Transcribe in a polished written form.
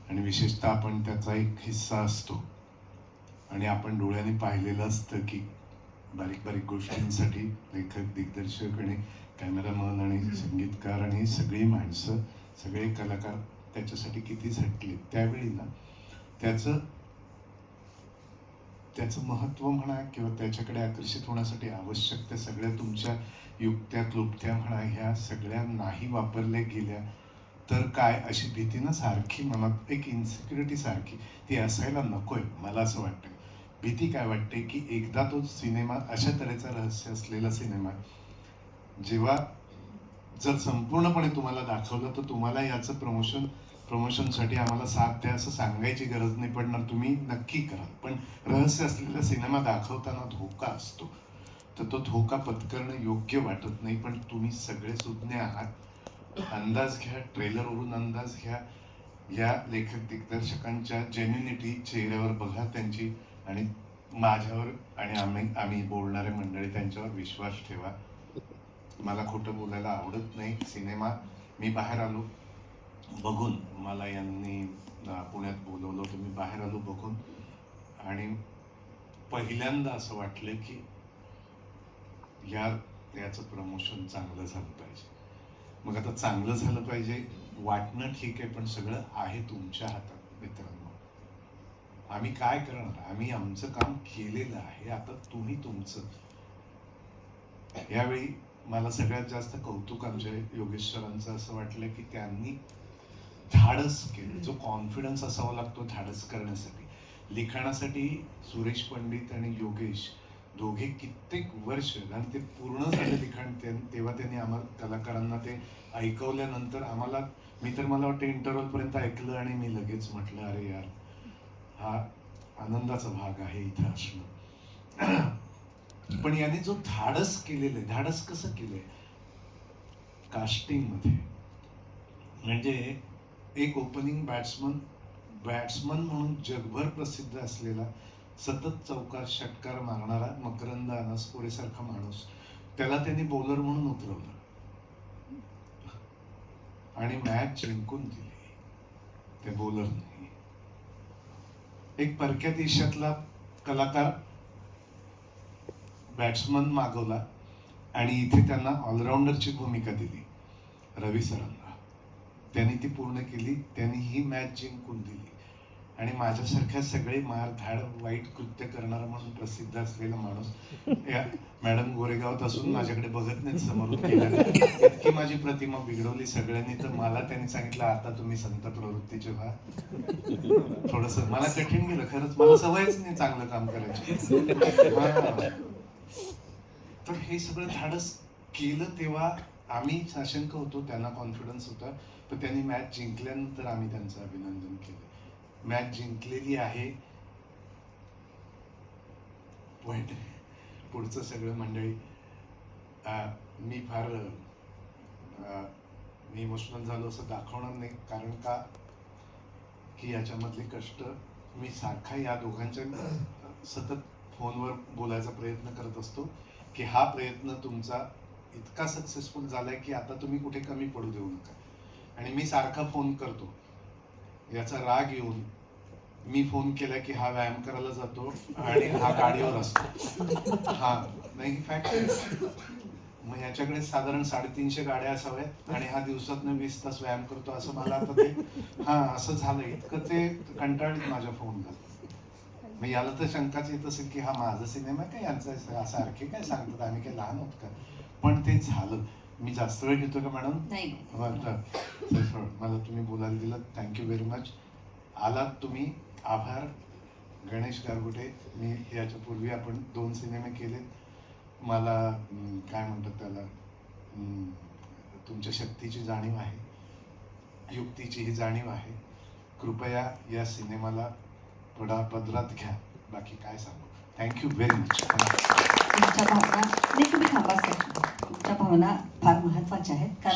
आणि विशेषतः आपण त्याचा एक हिस्सा असतो आणि आपण डोळ्याने पाहिलेलं असतं की बारीक बारीक गोष्टींसाठी लेखक, दिग्दर्शक आणि कॅमेरामन आणि संगीतकार आणि सगळी माणसं, सगळे कलाकार त्याच्यासाठी किती झटले. त्यावेळी ना त्याचं महत्त्व म्हणा किंवा त्याच्याकडे आकर्षित होण्यासाठी आवश्यक त्या सगळ्या तुमच्या युक्त्या क्लुप्त्या म्हणा, ह्या सगळ्या नाही वापरल्या गेल्या तर काय, अशी भीती ना सारखी मनात, एक इन्सिक्युरिटी सारखी ती असायला नकोय. मला असं वाटतं, भीती काय वाटते की एकदा तो सिनेमा, अशा तऱ्हेचा रहस्य असलेला सिनेमा जेव्हा जर संपूर्णपणे तुम्हाला दाखवलं तर तुम्हाला याचं प्रमोशनसाठी आम्हाला साथ द्या असं सांगायची गरज नाही पडणार, तुम्ही नक्की कराल. पण रहस्य असलेला सिनेमा दाखवताना धोका असतो, तर तो धोका पत्करणं योग्य वाटत नाही. पण तुम्ही सगळे सुज्ञ आहात, अंदाज घ्या, ट्रेलरवरून अंदाज घ्या, या लेखक दिग्दर्शकांच्या जेन्युनिटी चेहऱ्यावर बघा त्यांची, आणि माझ्यावर आणि आम्ही बोलणारे मंडळी त्यांच्यावर विश्वास ठेवा. मला खोटं बोलायला आवडत नाही. सिनेमा मी बाहेर आलो बघून, मला यांनी पुण्यात बोलवलं होतं, मी बाहेर आलो बघून आणि पहिल्यांदा असं वाटलं की याचं प्रमोशन चांगलं झालं पाहिजे. मग आता चांगलं झालं पाहिजे वाटणं ठीक आहे, पण सगळं आहे तुमच्या हातात मित्रांनो. आम्ही काय करणार, आम्ही आमचं काम केलेलं आहे, आता तुम्ही तुमचं. यावेळी मला सगळ्यात जास्त कौतुक आमच्या योगेश सरांचं असं वाटलं की त्यांनी धाडस केलं. जो कॉन्फिडन्स असावा लागतो धाडस करण्यासाठी, लिखाणासाठी सुरेश पंडित आणि योगेश दोघे कित्येक वर्ष, आणि ते पूर्ण झालं लिखाण तेव्हा त्यांनी आम्हाला कलाकारांना ते ऐकवल्यानंतर आम्हाला, मी तर मला वाटतं इंटरव्हल पर्यंत ऐकलं आणि मी लगेच म्हटलं अरे यार, हा आनंदाचा भाग आहे इथं असणं. पण याने जो धाडस केलेलं आहे, धाडस कसं केलंय कास्टिंग मध्ये, म्हणजे एक ओपनिंग बॅट्समन म्हणून जगभर प्रसिद्ध असलेला, सतत चौकार षटकार मारणारा मकरंद अनासपुरेसारखा माणूस, त्याला त्यांनी बॉलर म्हणून उतरवलं आणि मॅच जिंकून दिली त्या बॉलरने. एक परक्या देशातला कलाकार बॅट्समन मागवला आणि इथे त्यांना ऑलराऊंडरची भूमिका दिली रवी सरांना. त्यांनी ती पूर्ण केली, त्यांनी ही मॅच जिंकून दिली. आणि माझ्यासारख्या सगळे मारधाड वाईट कृत्य करणारा म्हणून प्रसिद्ध असलेला माणूस या मॅडम गोरेगावात असून माझ्याकडे बघत नाहीत समोरून केलं, इतकी माझी प्रतिमा बिघडवली सगळ्यांनी. तर मला त्यांनी सांगितलं आता तुम्ही संत प्रवृत्तीचे व्हा. थोडस मला कठीण गेलं खरंच, मला सवयच नाही चांगलं काम करायची. तर हे सगळं धाडस केलं तेव्हा आम्ही साशंक होतो, त्यांना कॉन्फिडन्स होता. पण त्यांनी मॅच जिंकल्यानंतर आम्ही त्यांचं अभिनंदन केलं. मॅच जिंकलेली आहे, पण पुढचं सगळं मंडळी, मी फार मी इमोशनल झालो असं दाखवणार नाही, कारण का की याच्यामधले कष्ट मी सारखा या दोघांच्या सतत फोनवर बोलायचा प्रयत्न करत असतो की हा प्रयत्न तुमचा इतका सक्सेसफुल झालाय की आता तुम्ही कुठे कमी पडू देऊ नका. आणि मी सारखा फोन करतो, याचा राग येऊन मी फोन केला की हा व्यायाम करायला जातो आणि हा गाडीवर असतो. हा नाही फॅक्ट, मग याच्याकडे साधारण 350 गाड्या असाव्यात आणि हा दिवसातनं 20 तास व्यायाम करतो, असं मला आता ते असं झालं. इतकं ते कंटाळीत माझ्या फोनला. मग याला तर शंकाच येत असेल की हा माझा सिनेमा काय, यांचा सारखे काय सांगतात, आम्ही काय लहान होत का. पण ते झालं. मी जास्त वेळ घेतो का मॅडम? नाही. मला तुम्ही बोलायला दिलं, थँक्यू व्हेरी मच. आलात तुम्ही, आभार. गणेश गारगुटे, मी याच्यापूर्वी आपण 2 सिनेमे केले. मला काय म्हणतात त्याला, तुमच्या शक्तीची जाणीव आहे, युक्तीचीही जाणीव आहे. कृपया या सिनेमाला पदरात घ्या, बाकी काय सांगू. Thank you very much. तुमच्या भावना, नाही तुम्ही थांबा सर, तुमच्या भावना फार महत्वाच्या आहेत, कारण